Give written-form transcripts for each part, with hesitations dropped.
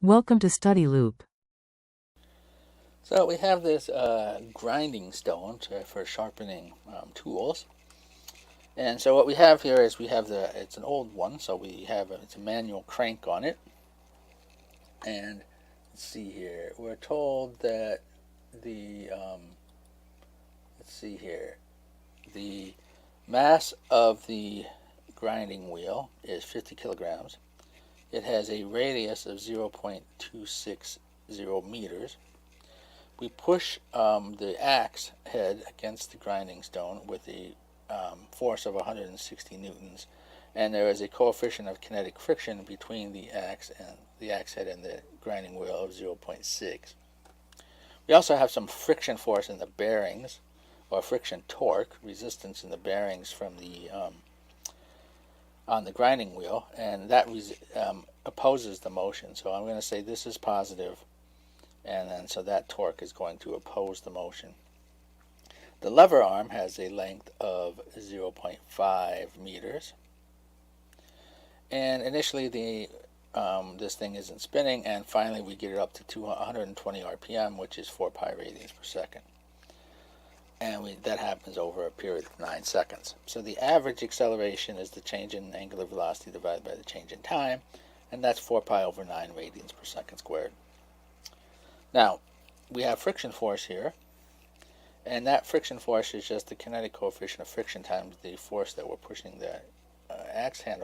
Welcome to Study Loop. So we have this grinding stone for sharpening tools. And so what we have here is it's an old one, so it's a manual crank on it. And let's see here, we're told that let's see here, the mass of the grinding wheel is 50 kilograms. It has a radius of 0.260 meters. We push the axe head against the grinding stone with a force of 160 newtons, and there is a coefficient of kinetic friction between the axe head and the grinding wheel of 0.6. We also have some friction force in the bearings, or friction torque, resistance in the bearings from the on the grinding wheel, and that opposes the motion. So I'm going to say this is positive, and then so that torque is going to oppose the motion. The lever arm has a length of 0.5 meters, and initially this thing isn't spinning, and finally we get it up to 120 RPM, which is 4 pi radians per second, and that happens over a period of 9 seconds. So the average acceleration is the change in angular velocity divided by the change in time, and that's 4 pi over 9 radians per second squared. Now, we have friction force here, and that friction force is just the kinetic coefficient of friction times the force that we're pushing the axe head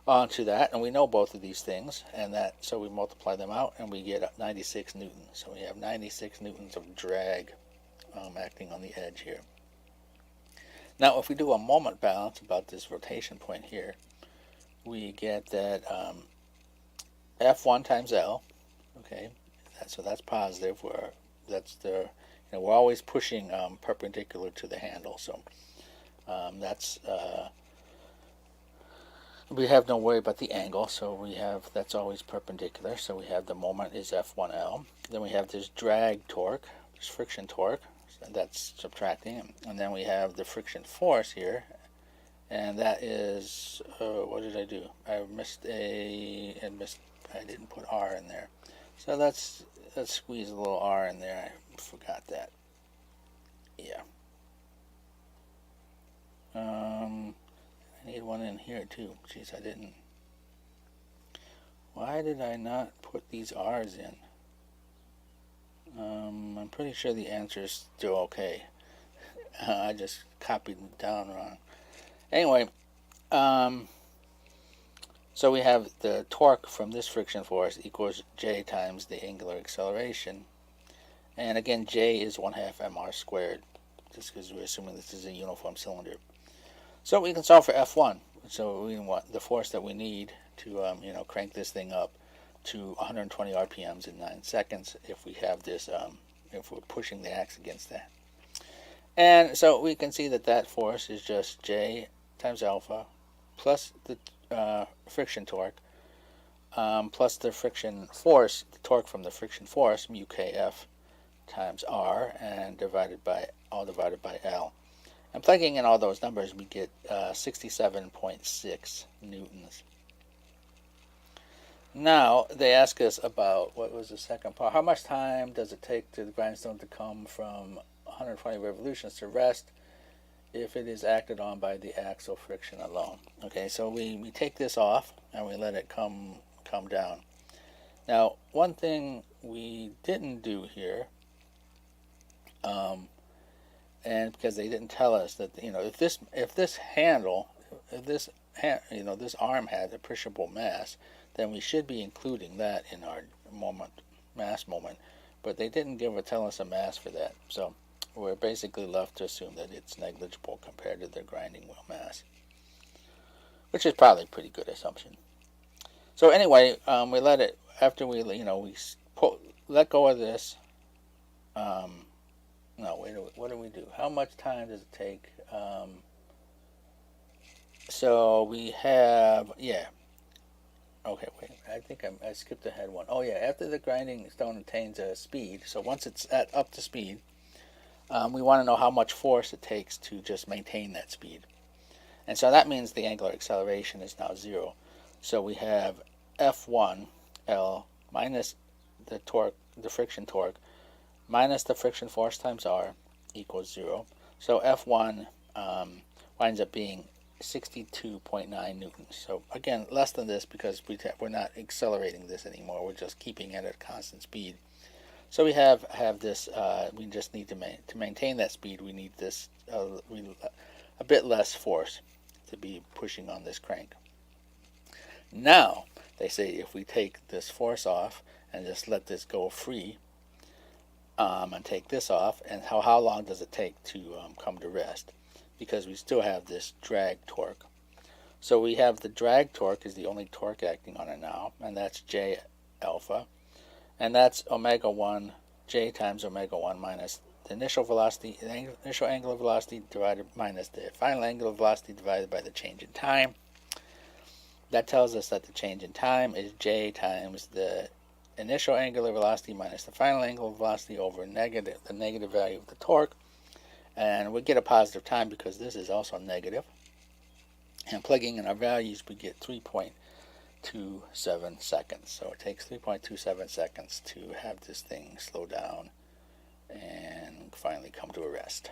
onto that, and we know both of these things, and so we multiply them out, and we get 96 newtons. So we have 96 newtons of drag acting on the edge here. Now, if we do a moment balance about this rotation point here, we get that F1 times L, okay, so that's positive. We're always pushing perpendicular to the handle, so we have no worry about the angle, so that's always perpendicular. So we have the moment is F1L. Then we have this drag torque, this friction torque, so that's subtracting, and then we have the friction force here, and that is what did I do? I didn't put R in there. So let's squeeze a little R in there. I forgot that. Yeah. I need one in here too. Jeez, I didn't. Why did I not put these R's in? I'm pretty sure the answer is still okay. I just copied them down wrong. Anyway, so we have the torque from this friction force equals J times the angular acceleration. And again, J is 1/2 mr squared, just because we're assuming this is a uniform cylinder. So we can solve for F1. So we want the force that we need to crank this thing up to 120 RPMs in 9 seconds if we have this, if we're pushing the axe against that. And so we can see that force is just J times alpha plus the friction torque plus the friction force, the torque from the friction force, mu kF times R, and divided by L. And plugging in all those numbers, we get 67.6 newtons. Now, they ask us about, what was the second part? How much time does it take to the grindstone to come from 120 revolutions to rest if it is acted on by the axial friction alone? Okay, so we take this off and we let it come down. Now, one thing we didn't do here, and because they didn't tell us that, if this arm had appreciable mass, then we should be including that in our mass moment. But they didn't tell us a mass for that, so we're basically left to assume that it's negligible compared to the grinding wheel mass, which is probably a pretty good assumption. So anyway, we let it, after we let go of this. No, wait, what do we do? How much time does it take? So we have, yeah. Okay, wait, I think I skipped ahead one. Oh, yeah, after the grinding stone attains a speed, so once it's up to speed, we want to know how much force it takes to just maintain that speed. And so that means the angular acceleration is now 0. So we have F1L minus the torque, the friction torque, minus the friction force times R equals 0. So F1 winds up being 62.9 newtons. So again, less than this because we're not accelerating this anymore. We're just keeping it at a constant speed. So we have this. We just need to maintain that speed. We need this a bit less force to be pushing on this crank. Now they say if we take this force off and just let this go free, and take this off, and how long does it take to come to rest? Because we still have this drag torque. So we have the drag torque is the only torque acting on it now, and that's J alpha, and that's omega 1 J times omega 1 minus the initial velocity, the initial angular velocity divided minus the final angular velocity divided by the change in time. That tells us that the change in time is J times the initial angular velocity minus the final angular velocity over the negative value of the torque. And we get a positive time because this is also negative. And plugging in our values, we get 3.27 seconds. So it takes 3.27 seconds to have this thing slow down and finally come to a rest.